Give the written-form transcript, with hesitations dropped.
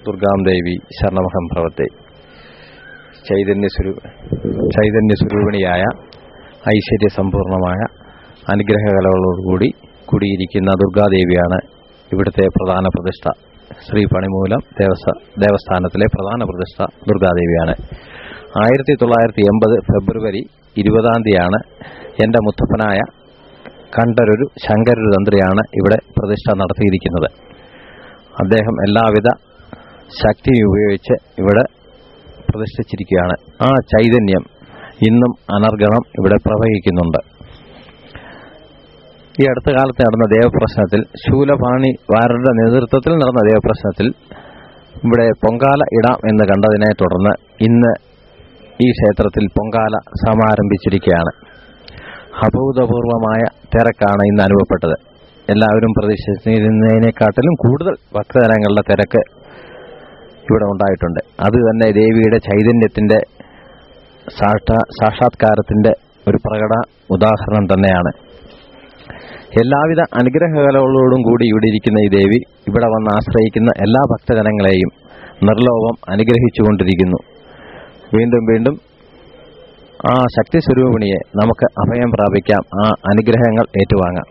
ദുർഗാംദേവി ശരണമഹം പ്രവത്തെ. ചൈതന്യസ്വരൂപിണിയായ ഐശ്വര്യസമ്പൂർണമായ അനുഗ്രഹകലകളോടുകൂടി കൂടിയിരിക്കുന്ന ദുർഗാദേവിയാണ് ഇവിടുത്തെ പ്രധാന പ്രതിഷ്ഠ. ശ്രീ പണിമൂലം ദേവസ്ഥാനത്തിലെ പ്രധാന പ്രതിഷ്ഠ ദുർഗാദേവിയാണ്. 1980 ഫെബ്രുവരി 20 എൻ്റെ മുത്തപ്പനായ കണ്ഠരൊരു ശങ്കരൊരു തന്ത്രിയാണ് ഇവിടെ പ്രതിഷ്ഠ നടത്തിയിരിക്കുന്നത്. അദ്ദേഹം എല്ലാവിധ ശക്തിയും ഉപയോഗിച്ച് ഇവിടെ പ്രതിഷ്ഠിച്ചിരിക്കുകയാണ്. ആ ചൈതന്യം ഇന്നും അനർഗണം ഇവിടെ പ്രവഹിക്കുന്നുണ്ട്. ഈ അടുത്ത കാലത്ത് നടന്ന ദേവപ്രശ്നത്തിൽ ശൂലപാണി വാരുടെ നേതൃത്വത്തിൽ നടന്ന ദേവപ്രശ്നത്തിൽ ഇവിടെ പൊങ്കാല ഇടാം എന്ന് കണ്ടതിനെ തുടർന്ന് ഇന്ന് ഈ ക്ഷേത്രത്തിൽ പൊങ്കാല സമാരംഭിച്ചിരിക്കുകയാണ്. അഭൂതപൂർവമായ തിരക്കാണ് ഇന്ന് അനുഭവപ്പെട്ടത്. എല്ലാവരും പ്രതീക്ഷിച്ചിരുന്നതിനെക്കാട്ടിലും കൂടുതൽ ഭക്തജനങ്ങളുടെ തിരക്ക് ഇവിടെ ഉണ്ടായിട്ടുണ്ട്. അത് തന്നെ ദേവിയുടെ ചൈതന്യത്തിന്റെ സാക്ഷാത്കാരത്തിന്റെ ഒരു പ്രകട ഉദാഹരണം തന്നെയാണ്. എല്ലാവിധ അനുഗ്രഹകലകളോടും കൂടി ഇവിടെ ഇരിക്കുന്ന ഈ ദേവി ഇവിടെ വന്ന് ആശ്രയിക്കുന്ന എല്ലാ ഭക്തജനങ്ങളെയും നിർലോഭം അനുഗ്രഹിച്ചുകൊണ്ടിരിക്കുന്നു. വീണ്ടും വീണ്ടും ആ ശക്തി സ്വരൂപിണിയെ നമുക്ക് അഭയം പ്രാപിക്കാം, ആ അനുഗ്രഹങ്ങൾ ഏറ്റുവാങ്ങാം.